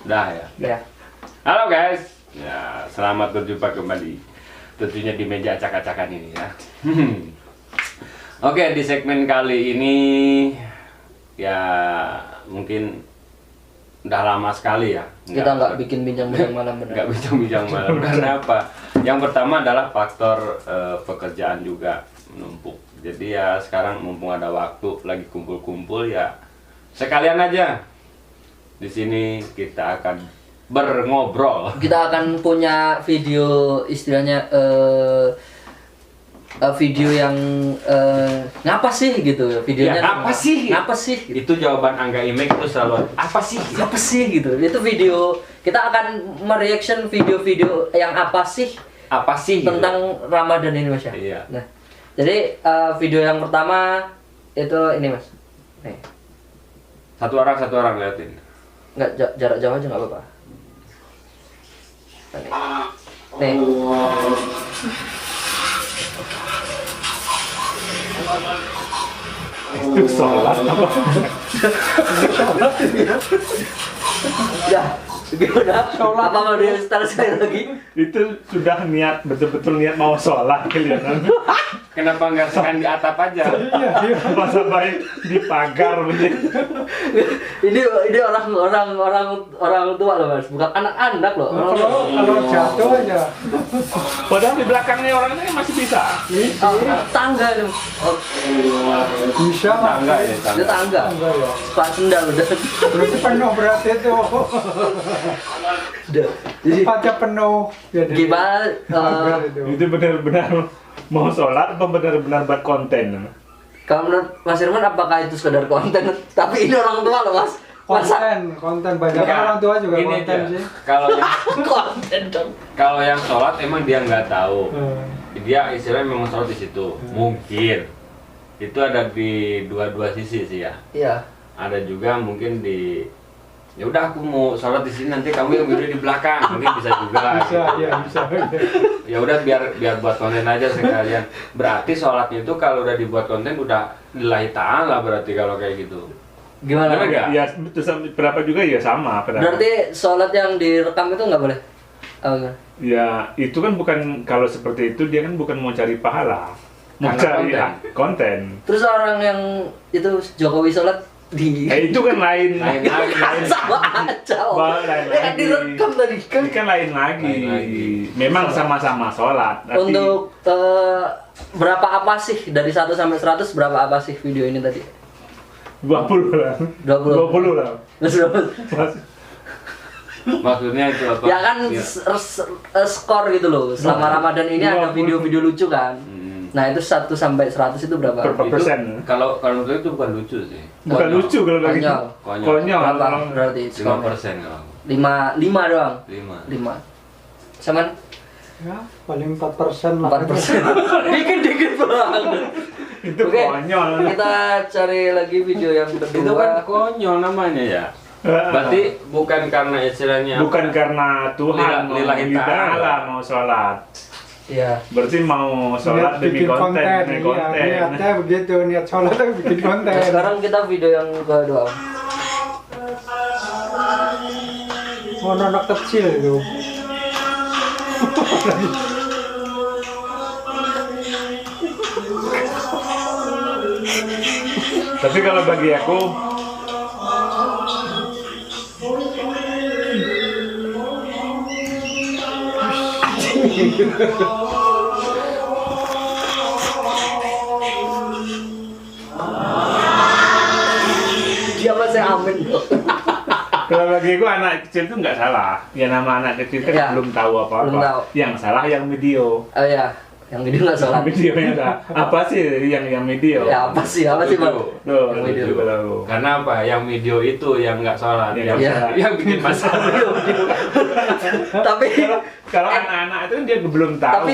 Dah ya. Ya. Halo guys. Ya, selamat berjumpa kembali. Tentunya di meja acak-acakan ini ya. Oke, di segmen kali ini ya mungkin udah lama sekali ya. Kita nggak bikin bincang-bincang malam benar. Nggak bincang-bincang malam. Karena apa? Yang pertama adalah faktor pekerjaan juga menumpuk. Jadi ya sekarang mumpung ada waktu lagi kumpul-kumpul ya sekalian aja. Di sini kita akan berngobrol. Kita akan punya video istilahnya video yang ngapa sih gitu videonya. Ya, apa sih? Ngapa sih? Gitu. Itu jawaban Angga Imek itu selalu apa sih? Apa sih gitu. Itu video kita akan mereaction video-video yang apa sih? Apa sih Tentang gitu? Ramadan Indonesia. Iya. Nah, jadi video yang pertama itu ini Mas. Nih. Satu orang liatin. Nggak jarak jauh aja nggak apa-apa. Nih. Itu sholat apa? Ya, gimana? Sholat apa mau dia start saya lagi? Itu sudah niat, betul-betul niat mau sholat kelihatan. Kenapa nggak sekalian di atap aja? Iya, masa baik di pagar begitu. Ini orang tua loh Mas, bukan anak-anak loh. Kalau jatuh aja. Padahal di belakangnya orangnya masih bisa. Tangga nih. Oh, Bisa Mas. Enggak ya, dia tangga. Enggak ya. Pak sendal udah. Berarti penuh berarti itu. Udah. Jadi Tempatnya penuh. Jadi gimana? pagar itu. Itu benar-benar mau sholat apa benar-benar buat konten? Kalau menurut Mas Irman apakah itu sekedar konten? Tapi ini orang tua loh Mas. Masa Konten banyak Enggak. orang tua juga Ini konten aja. sih. konten dong. Kalau yang sholat emang dia nggak tahu. Hmm. Dia istilahnya memang sholat di situ. Mungkin itu ada di dua sisi sih ya. Iya. Ada juga mungkin di ya udah aku mau sholat di sini nanti kamu yang berdiri di belakang mungkin bisa juga Bisa, gitu. ya bisa. Ya udah biar buat konten aja sekalian. Berarti sholatnya itu kalau udah dibuat konten udah lillahi ta'ala berarti kalau kayak gitu. Gimana? Bener nggak? Ya, terus berapa juga ya sama. Berarti sholat yang direkam itu nggak boleh? Oh, gimana? Ya, itu kan bukan, kalau seperti itu dia kan bukan mau cari pahala, mau Karena cari konten. konten. Terus orang yang itu Jokowi sholat di Itu kan lain Lain. sama aja. Lain Ya kan lagi. direkam tadi kan. Ini kan lain lagi. Lain lagi. Memang sama-sama sholat. tapi- Untuk berapa apa sih dari 1 sampai 100 berapa apa sih video ini tadi? 20 lah. 20. 20 lah. Mas berapa? Maksudnya itu apa? Ya kan Iya. skor gitu loh. Selama Ramadan ini ada 20. video-video lucu kan. Hmm. Nah, itu 1 sampai 100 itu berapa? Berapa Itu persen? kalau menurut itu bukan lucu sih. Bukan Konyol. lucu kalau lagi. Konyol. Konyol. Berapa Konyol. berarti 5% kalau 5 doang. 5. 5. Saman Ya, paling 4% lah. 4%. Dikit-dikit banget. Itu Oke, konyol. kita cari lagi video yang kedua. Itu kan konyol namanya ya. Berarti bukan karena istilahnya bukan apa? karena Tuhan mau Lillahi ta'ala. ta'ala mau sholat. Iya. Berarti mau sholat demi konten, demi Iya, konten. niatnya begitu, niat sholat tapi bikin konten. Nah, sekarang kita video yang kedua. Oh, anak kecil itu. Tapi kalau bagi aku Dia masih amin. kalau bagi aku anak kecil itu nggak salah. Ya nama anak kecil kan Ya, belum tahu apa-apa. belum tahu. Yang salah yang video. Oh ya, yang video nggak sholat. Videonya ada apa sih yang video? Ya apa sih Bang? Loh, Yang video. lucu kalau. Karena apa? Yang video itu yang nggak sholat, Yang yang, nggak sholat. yang bikin masalah. Tapi Kalau anak-anak itu dia belum tahu. tapi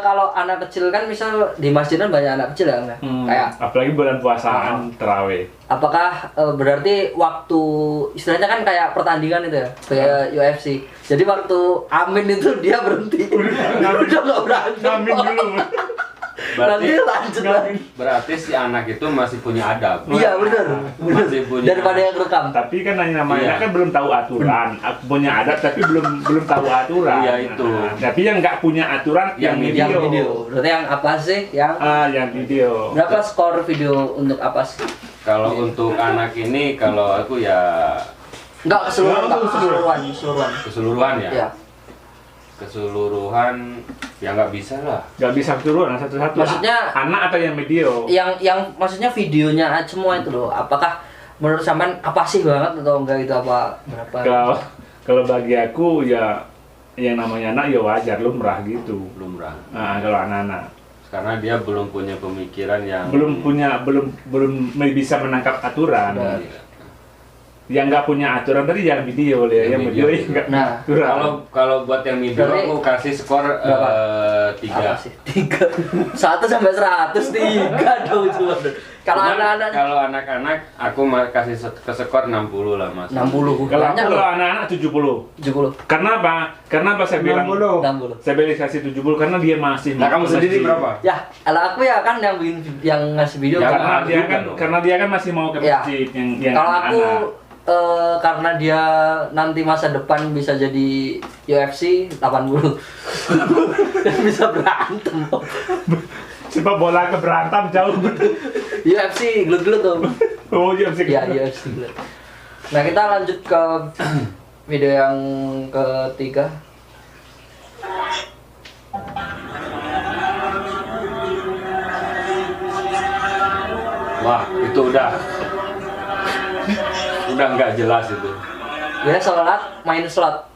kalau anak kecil kan misal di masjid kan banyak anak kecil ya, kayak apalagi bulan puasaan terawih. apakah berarti waktu istilahnya kan kayak pertandingan itu ya kayak UFC, jadi waktu amin itu dia berhenti udah nggak berani Amin dulu. Nanti lanjut lagi. berarti si anak itu masih punya adab. Iya benar. Masih punya. Daripada yang rekam. Tapi kan namanya Iya. kan belum tahu aturan. Aku punya adat tapi belum tahu aturan. Iya, itu. Nah, tapi yang nggak punya aturan yang video. Yang video. Berarti yang apa sih? Yang Yang video. berapa skor video untuk apa sih? Kalau untuk anak ini, kalau aku ya Enggak keseluruhan, Pak. Keseluruhan. keseluruhan ya. Ya. Keseluruhan ya nggak bisa lah. Nggak bisa keseluruhan satu-satu. Maksudnya- anak atau yang video? Yang maksudnya videonya semua itu loh. Apakah menurut sampean apa sih banget atau enggak itu apa berapa? Kalau bagi aku ya yang namanya anak ya wajar lumrah gitu. Belum rah. Nah, kalau anak-anak Karena dia belum punya pemikiran yang belum bisa menangkap aturan. Benar. Yang nggak punya aturan tadi yang video ya, yang video video. nggak Nah, aturan. Kalau buat yang video Berarti- aku kasih skor Berapa? 3. apa sih? 3. 1 sampai 100 3 dong cuma. Kalau anak-anak Kalau anak-anak aku kasih ke skor 60 lah Mas. 60. Kalau Banyak kalau loh. anak-anak 70. 70. Karena apa? Karena apa saya bilang 60. 60. saya beli kasih 70 karena dia masih Nah, kamu sendiri berapa? Ya, kalau aku ya kan yang bikin yang ngasih video Ya, kan. Karena harus dia juga kan dong. karena dia kan masih mau ke Ya. masjid yang Kalau aku anak. karena dia nanti masa depan bisa jadi UFC 80. Dan bisa berantem. Sepak bola ke berantem jauh. UFC gelut-gelut tuh. Oh iya sih. Ya, UFC gelut. Nah, kita lanjut ke video yang ketiga. Wah, itu udah nggak jelas itu. Ya, main slot,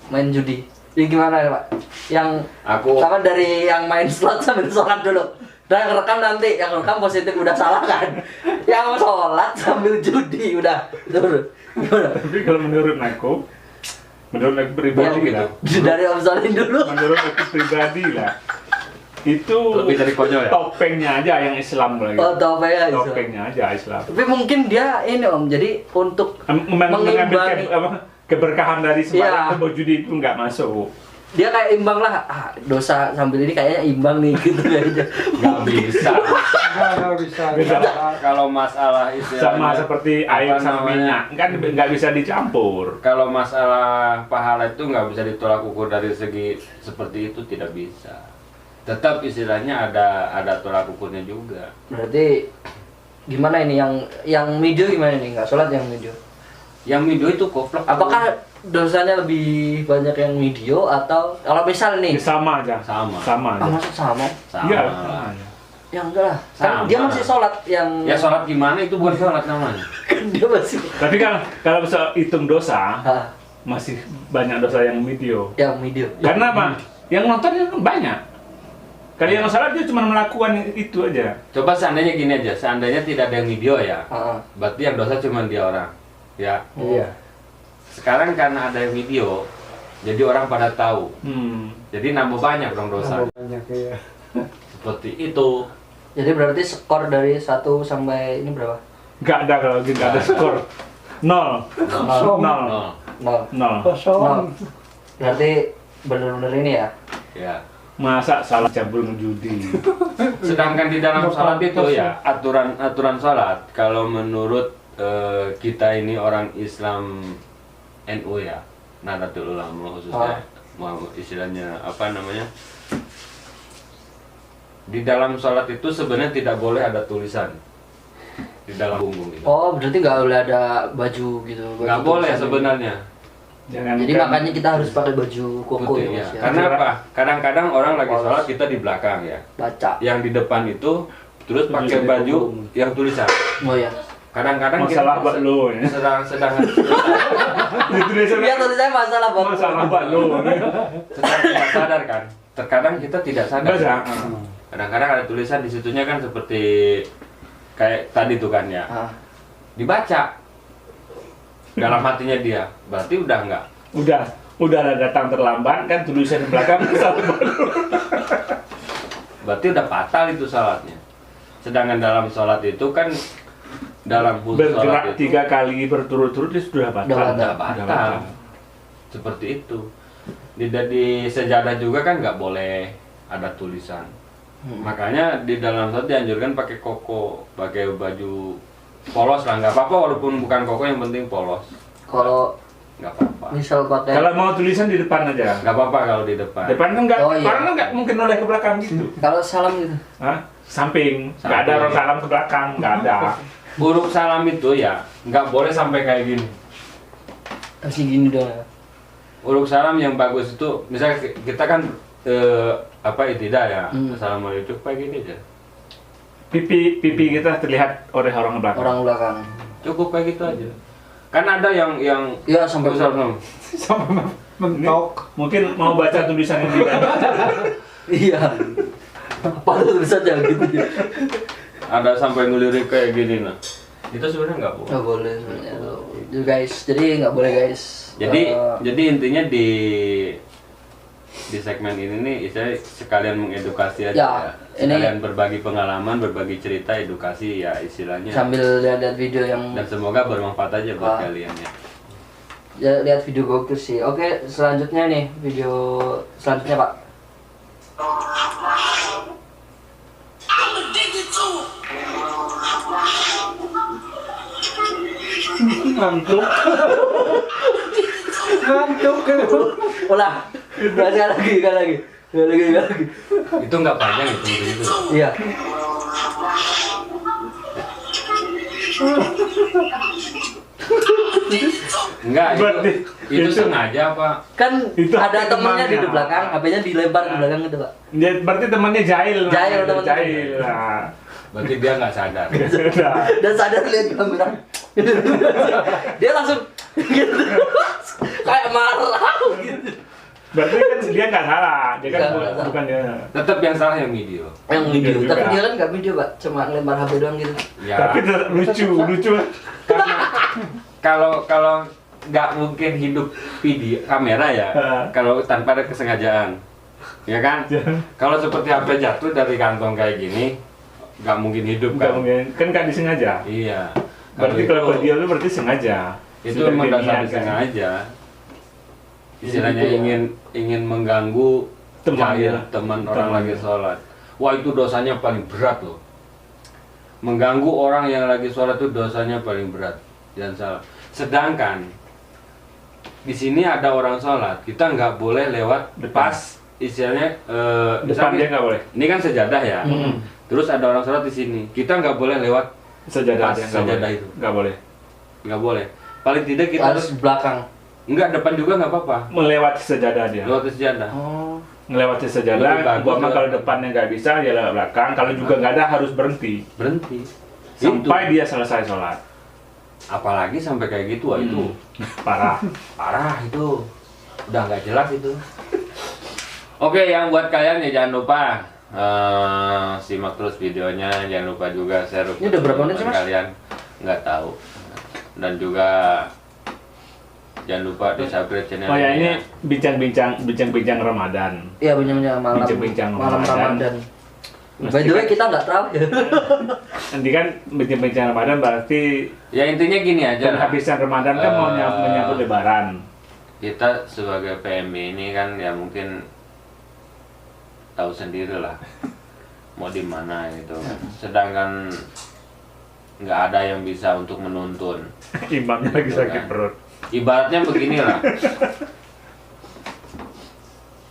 main judi. Jadi gimana ya, Pak? Yang Aku sama dari yang main slot sambil sholat dulu. Dan yang rekam nanti, yang rekam positif udah salah kan? Yang sholat sambil judi udah. Itu gimana? Tapi kalau menurut aku pribadi gitu. lah. Dari Om Solin dulu. Menurut aku pribadi lah. Itu Lebih dari konyol ya? topengnya aja yang Islam lagi. Oh, topengnya Islam. Topengnya aja Islam. Tapi mungkin dia ini Om, jadi untuk Mengambil mengimbangi, keberkahan dari Iya. sembahyang judi itu nggak masuk. dia kayak imbang lah. Dosa sambil ini kayaknya imbang nih gitu kayaknya. nggak bisa. Nggak bisa. Beda. Kalau masalah itu Sama seperti air apa sama namanya? minyak kan nggak bisa dicampur. Kalau masalah pahala itu nggak bisa ditolak ukur dari segi seperti itu, tidak bisa. Tetap istilahnya ada tolak ukurnya juga. Berarti gimana ini yang video gimana nih? Nggak sholat yang video. Yang video itu goblok. Apakah dosanya lebih banyak yang video atau kalau misal nih? Sama aja. Sama. Sama Ah, aja. masa sama? Sama. Iya. sama aja. Ya enggak lah. Kan Sama. dia masih sholat yang Ya sholat gimana itu bukan sholat namanya. kan dia masih Tapi kalau bisa hitung dosa, ah, masih banyak dosa yang video. yang video. Karena apa? Yang nontonnya kan banyak. Kalau yang salah dia cuma melakukan itu aja. Coba seandainya gini aja, seandainya tidak ada yang video ya, Ah, berarti yang dosa cuma dia orang. Ya. iya. Sekarang karena ada yang video, jadi orang pada tahu. Jadi nambah banyak dong dosa. Banyak ya. Seperti itu. Jadi berarti skor dari 1 sampai ini berapa? Nggak ada kalau gitu, nggak ada skor. Nol. Kosong. Nol. Oh, 0. Nol. Kosong. Berarti bener-bener ini ya. ya. Masa salah cabul judi. Sedangkan di dalam sholat itu ya aturan sholat. Kalau menurut kita ini orang Islam NU ya, Nahdlatul Ulama khususnya, mau istilahnya apa namanya? Di dalam sholat itu sebenarnya tidak boleh ada tulisan di dalam punggung itu. Oh, berarti nggak boleh ada baju gitu. Nggak baju boleh tulisan sebenarnya. Jangan Jadi makanya kita harus pakai baju koko Putih, ya, ya. Mas, ya. Karena apa? Kadang-kadang orang lagi Polos. sholat kita di belakang ya. Baca. Yang di depan itu terus pakai Tulisan di baju punggung. yang tulisan. Oh ya. Kadang-kadang masalah buat lo ya. sedang Itu dia Iya, tadi saya masalah buat masalah buat lo. sedang tidak sadar kan. Terkadang kita tidak sadar. Baca. Kadang-kadang ada tulisan di situnya kan seperti kayak tadi tuh kan ya. Ah. Dibaca dalam hatinya dia, berarti udah enggak. Udah datang terlambat kan tulisan di belakang masalah buat lo. Berarti udah fatal itu salatnya. Sedangkan dalam sholat itu kan dalam khusus Bergerak sholat itu 3 kali berturut-turut itu sudah batal. Udah batal. Seperti itu. Di sejadah juga kan nggak boleh ada tulisan. Makanya di dalam sholat dianjurkan pakai koko, pakai baju polos lah, nggak apa-apa walaupun bukan koko, yang penting polos. Kalau Nggak apa-apa. misal pakai Kalau mau tulisan di depan aja. Nggak apa-apa kalau di depan. Depan kan nggak, Oh, iya. orang kan nggak mungkin noleh ke belakang gitu. kalau salam gitu. Hah? Samping, nggak ada Samping. orang salam ke belakang, nggak ada. Huruf salam itu ya nggak boleh sampai kayak gini. Masih gini dong ya. Huruf salam yang bagus itu, misalnya kita kan tidak ya, assalamualaikum kayak gini aja. Pipi kita terlihat oleh orang belakang. Orang belakang. Cukup kayak gitu aja. Kan ada yang Iya sampai salam. Sama mentok. Mungkin mau baca tulisan ini kan. Iya. Padahal tulisannya gitu. Ada sampai ngelirik kayak gini nah. Itu sebenarnya nggak boleh. Nggak boleh sebenarnya. Guys, jadi nggak boleh guys. Jadi intinya di segmen ini nih, saya sekalian mengedukasi aja Ya, ya. ini- Sekalian berbagi pengalaman, berbagi cerita, edukasi ya istilahnya. sambil lihat video yang Dan semoga bermanfaat aja buat Wah. kalian ya. ya, lihat video gokil sih. Oke, selanjutnya nih video selanjutnya Pak. Ngantuk. Ngantuk kan. Ulang. Sekali lagi. Itu nggak panjang itu mungkin itu. Iya. Enggak, Berarti- itu sengaja Pak. Kan Itu ada HP temennya di temannya. belakang, HP-nya dilebar ke belakang gitu Pak. Dia berarti temannya jahil. nah. Jahil, teman-teman. Jahil. Nah. Berarti dia nggak sadar. Sudah. Dan sadar lihat kamera. Dia langsung gitu. Kayak marah gitu. Berarti kan dia nggak salah. Dia kan Nggak salah. bukan dia. Tetap yang salah yang video. Yang video, Juga. tapi dia kan nggak video Pak, cuma lempar HP doang gitu. Ya. Tapi tetap lucu. Karena kalau nggak mungkin hidup video kamera ya, kalau tanpa ada kesengajaan, ya kan? Kalau seperti HP jatuh dari kantong kayak gini, nggak mungkin hidup Nggak kan? mungkin. Kan nggak disengaja. Iya. Berarti kalau video itu berarti sengaja. itu Sudah memang dasar diniatkan. sengaja. Istilahnya Gitu ya. ingin mengganggu Teman, jahil, ya. teman orang Teman. lagi sholat. Wah itu dosanya paling berat loh. Mengganggu orang yang lagi sholat itu dosanya paling berat. Jangan salah. Sedangkan di sini ada orang sholat, kita nggak boleh lewat Depan. pas istilahnya Depan misalnya dia nggak boleh. Ini kan sejadah ya. Hmm. Terus ada orang sholat di sini, kita nggak boleh lewat, Sejadah Pas dia nggak sejadah boleh. itu. Nggak boleh. nggak boleh. Paling tidak kita Harus di belakang. nggak depan juga nggak apa-apa. Melewati sejadah dia. Lewat sejadah. Oh. Melewati Lebih sejadah. bagus Gua mah lewat kalau depannya nggak bisa, dia lewat belakang. Kalau juga nggak ada harus berhenti Berhenti. sampai Itu. dia selesai sholat. Apalagi sampai kayak gitu, wah itu Parah. parah itu. Udah nggak jelas itu. Oke, yang buat kalian ya jangan lupa simak terus videonya, jangan lupa juga share. Ini udah berapa menit sih, Mas? Kalian nggak tahu. Dan juga jangan lupa di subscribe channel Oh ya ini bincang-bincang Ramadan. Iya benar-benar malam. Bincang-bincang Malam Ramadan. Ramadan. Mesti By the way kan- kita nggak tahu ya. Nanti kan bincang-bincang Ramadan berarti Ya intinya gini aja lah. penghabisan Ramadan kan mau menyambut Lebaran. Kita sebagai PMB ini kan ya mungkin tahu sendiri lah mau di mana gitu. Sedangkan nggak ada yang bisa untuk menuntun. Imamnya lagi Gitu sakit kan. perut. Ibaratnya beginilah.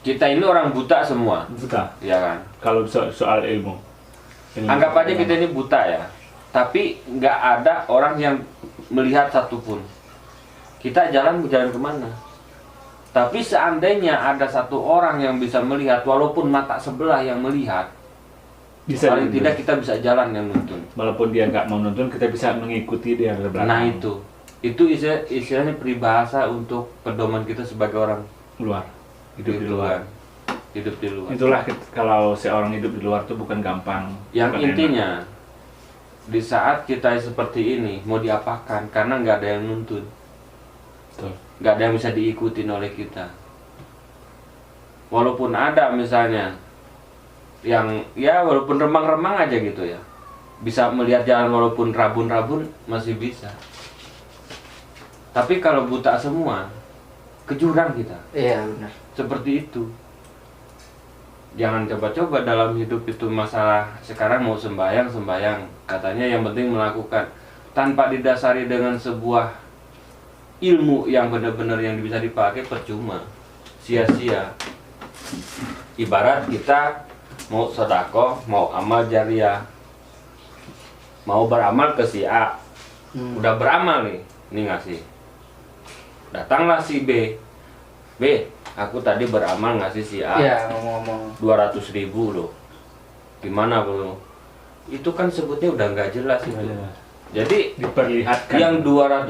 Kita ini orang buta semua, Buta. ya kan? Kalau soal ilmu. Anggap aja kita ini buta ya. Tapi nggak ada orang yang melihat satupun. Kita jalan kemana? Tapi seandainya ada satu orang yang bisa melihat, walaupun mata sebelah yang melihat, bisa paling dituntun. tidak kita bisa jalan yang nuntun. Walaupun dia nggak mau nonton, kita bisa mengikuti dia dari belakang. Nah itu istilahnya peribahasa untuk pedoman kita sebagai orang Luar. Hidup di gitu luar. kan. Hidup di luar. Itulah kalau seorang hidup di luar itu bukan gampang. Yang bukan intinya di saat kita seperti ini mau diapakan karena nggak ada yang nuntun, enak. Betul. nggak ada yang bisa diikutin oleh kita. Walaupun ada misalnya yang ya walaupun remang-remang aja gitu ya, bisa melihat jalan walaupun rabun-rabun masih bisa. Tapi kalau buta semua, ke jurang kita. Iya benar. Seperti itu. jangan coba-coba dalam hidup itu masalah sekarang mau sembahyang katanya yang penting melakukan tanpa didasari dengan sebuah ilmu yang benar-benar yang bisa dipakai percuma, sia-sia. Ibarat kita mau sedekah, mau amal jariah, mau beramal ke si A, udah beramal nih ngasih, datanglah si B, aku tadi beramal ngasih si A, Iya, ngomong-ngomong. 200.000 loh, gimana bro? Itu kan sebutnya udah nggak jelas itu. Jadi Diperlihatkan. yang 200.000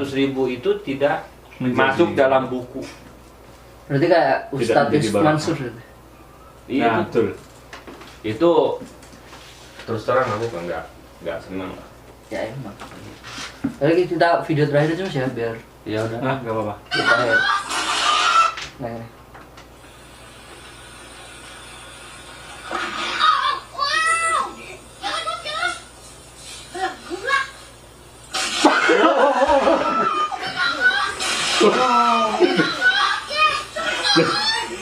itu tidak Menjadi- masuk dalam buku. Berarti kayak Ustadz menjadi Yusuf barang. Mansur. Iya, Nah, betul. itu terus terang aku nggak senang. Ya emang. Lagi kita video terakhir aja Mas ya biar Ya udah. Nah, nggak apa-apa. terakhir. Nah, ini.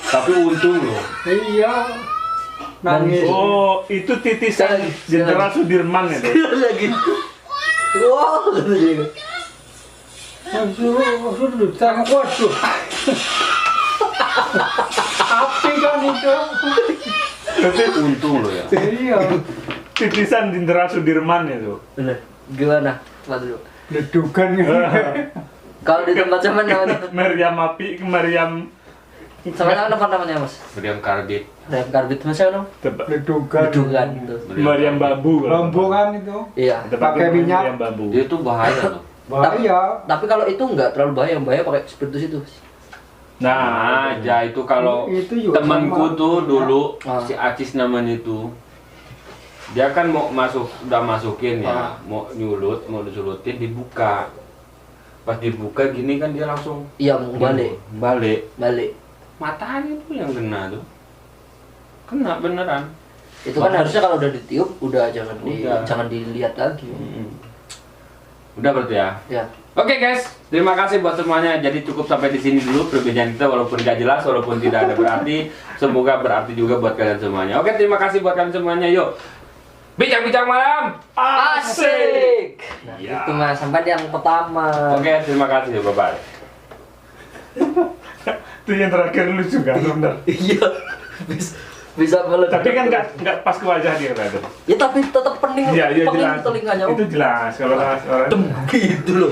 Tapi untung loh. Iya. Nangis. Oh, itu titisan Sekali- Jenderal Sudirman itu. Lagi. Wow, gitu. Waduh, sangat waduh. Api kan itu. Tapi untung loh ya. Iya. Titisan Jenderal Sudirman itu. Bener. Gimana? Coba dulu. Ledukan gitu. Kalau di tempat sama namanya Meriam Api, Meriam sama namanya Mas. Meriam Karbit. Rem karbit Mas ya dong. Ledukan. Gedungan itu. Meriam Bambu. Rombongan itu. Iya. Pakai minyak. Meriam Bambu. Itu bahaya loh. Bahaya. Tapi kalau itu enggak terlalu bahaya, bahaya pakai spiritus itu. Nah, aja itu kalau Itu juga temanku sama. tuh dulu Ah. si Acis namanya itu. Dia kan mau masuk, udah masukin ya, Ah. mau nyulut, mau disulutin dibuka. Pas dibuka gini kan dia langsung Iya, mau balik. balik. Matanya tuh yang kena tuh. Kena beneran. Itu kan harusnya kalau udah ditiup udah jangan Udah. jangan dilihat lagi. Udah berarti ya. Ya. Oke guys, terima kasih buat semuanya. Jadi cukup sampai di sini dulu perbincangan kita, walaupun gak jelas, walaupun tidak ada berarti, semoga berarti juga buat kalian semuanya. Oke, terima kasih buat kalian semuanya. Yuk, bincang-bincang malam. Asik. Nah, Ya. itu Mas, sampai yang pertama. Oke, terima kasih. Bye bye. Itu yang terakhir lu juga benar. Iya. Bisa meledak. Tapi kan nggak pas ke wajah dia tadi. Ya tapi tetap pening. Iya, iya pening jelas. telinganya. Itu jelas kalau orang Gitu loh.